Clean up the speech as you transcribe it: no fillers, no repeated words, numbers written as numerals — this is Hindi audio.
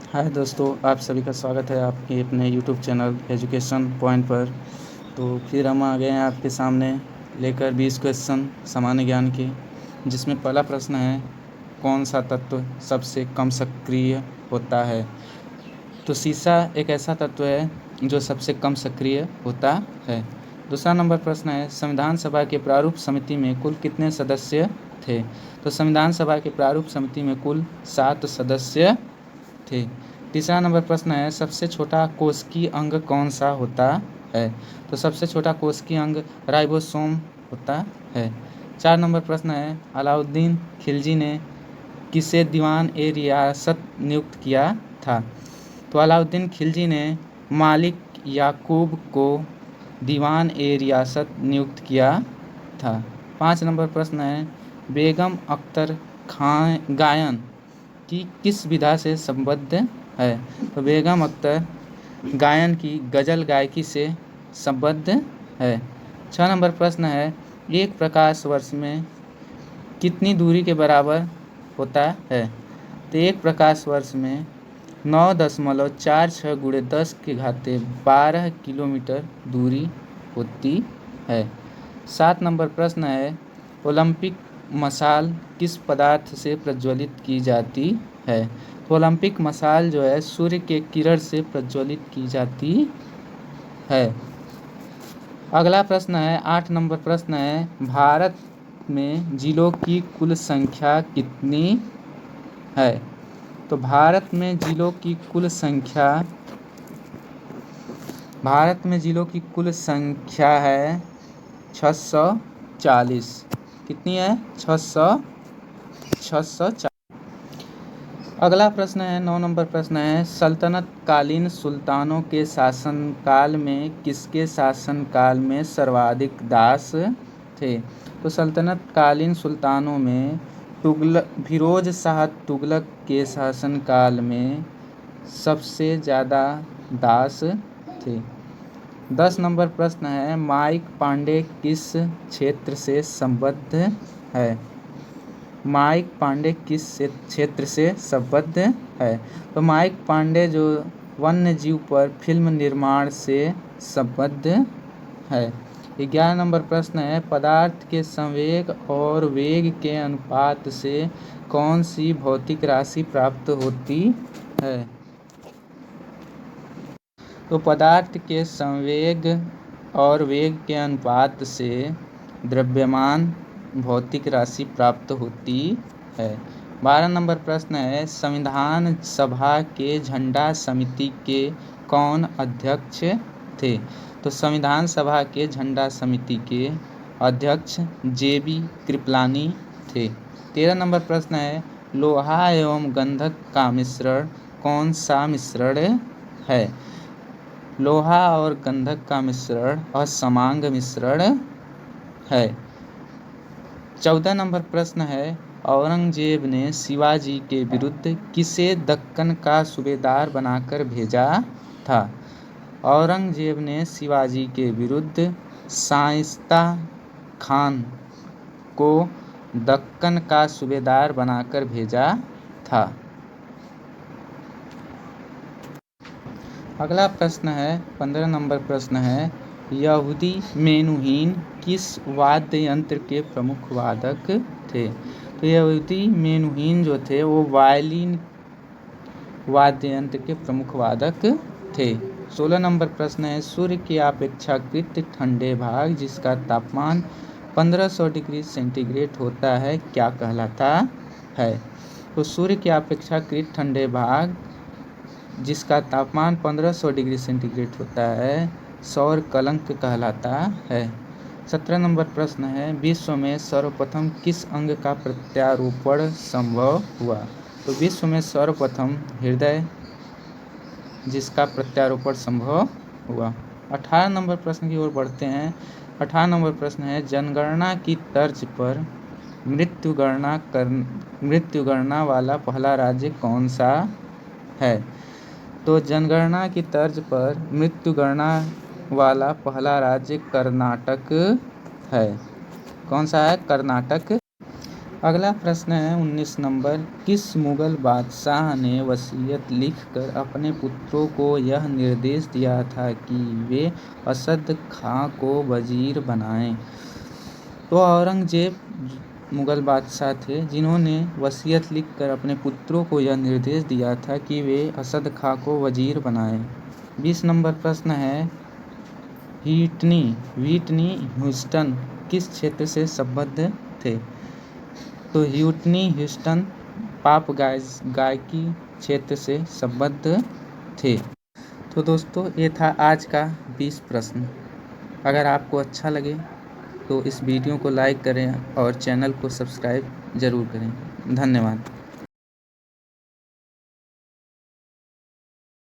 हाय दोस्तों, आप सभी का स्वागत है आपके अपने यूट्यूब चैनल एजुकेशन पॉइंट पर। तो फिर हम आ गए हैं आपके सामने लेकर 20 क्वेश्चन सामान्य ज्ञान के, जिसमें पहला प्रश्न है, कौन सा तत्व सबसे कम सक्रिय होता है? तो शीशा एक ऐसा तत्व है जो सबसे कम सक्रिय होता है। दूसरा नंबर प्रश्न है, संविधान सभा के प्रारूप समिति में कुल कितने सदस्य थे? तो संविधान सभा के प्रारूप समिति में कुल 7 सदस्य थे। तीसरा नंबर प्रश्न है, सबसे छोटा कोशिकीय अंग कौन सा होता है? तो सबसे छोटा कोशिकीय अंग राइबोसोम होता है। 4 नंबर प्रश्न है, अलाउद्दीन खिलजी ने किसे दीवान ए रियासत नियुक्त किया था? तो अलाउद्दीन खिलजी ने मालिक याकूब को दीवान ए रियासत नियुक्त किया था। 5 नंबर प्रश्न है, बेगम अख्तर खान गायन की किस विधा से संबद्ध है? तो बेगम अख्तर गायन की गज़ल गायकी से संबद्ध है। 6 नंबर प्रश्न है, एक प्रकाश वर्ष में कितनी दूरी के बराबर होता है? तो एक प्रकाश वर्ष में 9.46 × 10⁻12 किलोमीटर दूरी होती है। 7 नंबर प्रश्न है, ओलंपिक मशाल किस पदार्थ से प्रज्वलित की जाती है? तो ओलंपिक मशाल जो है सूर्य के किरण से प्रज्वलित की जाती है। अगला प्रश्न है, 8 नंबर प्रश्न है, भारत में जिलों की कुल संख्या कितनी है? तो भारत में जिलों की कुल संख्या है 640। कितनी है? 640। अगला प्रश्न है, 9 नंबर प्रश्न है, सल्तनत कालीन सुल्तानों के शासनकाल में किसके शासनकाल में सर्वाधिक दास थे? तो सल्तनत कालीन सुल्तानों में फिरोज शाह तुगलक के शासनकाल में सबसे ज़्यादा दास थे। 10 नंबर प्रश्न है, माइक पांडे किस क्षेत्र से संबद्ध है? माइक पांडे किस क्षेत्र से संबद्ध है? तो माइक पांडे जो वन्य जीव पर फिल्म निर्माण से संबद्ध है। 11 नंबर प्रश्न है, पदार्थ के संवेग और वेग के अनुपात से कौन सी भौतिक राशि प्राप्त होती है? तो पदार्थ के संवेग और वेग के अनुपात से द्रव्यमान भौतिक राशि प्राप्त होती है। 12 नंबर प्रश्न है, संविधान सभा के झंडा समिति के कौन अध्यक्ष थे? तो संविधान सभा के झंडा समिति के अध्यक्ष JB कृपलानी थे। 13 नंबर प्रश्न है, लोहा एवं गंधक का मिश्रण कौन सा मिश्रण है? लोहा और गंधक का मिश्रण असमांग मिश्रण है। 14 नंबर प्रश्न है, औरंगजेब ने शिवाजी के विरुद्ध किसे दक्कन का सूबेदार बनाकर भेजा था? औरंगजेब ने शिवाजी के विरुद्ध शाइस्ता खान को दक्कन का सूबेदार बनाकर भेजा था। अगला प्रश्न है, 15 नंबर प्रश्न है, यहूदी मेनुहीन किस वाद्य यंत्र के प्रमुख वादक थे? तो यहूदी मेनुहीन जो थे वो वायलिन वाद्य यंत्र के प्रमुख वादक थे। 16 नंबर प्रश्न है, सूर्य के अपेक्षाकृत ठंडे भाग जिसका तापमान 1500 डिग्री सेंटीग्रेड होता है क्या कहलाता है? तो सूर्य के अपेक्षाकृत ठंडे भाग जिसका तापमान 1500 डिग्री सेंटीग्रेड होता है सौर कलंक कहलाता है। 17 नंबर प्रश्न है, विश्व में सर्वप्रथम किस अंग का प्रत्यारोपण संभव हुआ? तो विश्व में सर्वप्रथम हृदय जिसका प्रत्यारोपण संभव हुआ। 18 नंबर प्रश्न की ओर बढ़ते हैं। 18 नंबर प्रश्न है, जनगणना की तर्ज पर मृत्यु गणना वाला पहला राज्य कौन सा है? तो जनगणना की तर्ज पर मृत्यु गणना वाला पहला राज्य कर्नाटक है। कौन सा है? कर्नाटक। अगला प्रश्न है 19 नंबर, किस मुगल बादशाह ने वसीयत लिखकर अपने पुत्रों को यह निर्देश दिया था कि वे असद खां को वजीर बनाएं? तो औरंगजेब मुगल बादशाह थे जिन्होंने वसीयत लिखकर अपने पुत्रों को यह निर्देश दिया था कि वे असद खां को वजीर बनाएं। 20 नंबर प्रश्न है, व्हिटनी ह्यूस्टन किस क्षेत्र से संबद्ध थे? तो व्हिटनी ह्यूस्टन पॉप गायकी क्षेत्र से संबद्ध थे। तो दोस्तों ये था आज का 20 प्रश्न। अगर आपको अच्छा लगे तो इस वीडियो को लाइक करें और चैनल को सब्सक्राइब ज़रूर करें। धन्यवाद।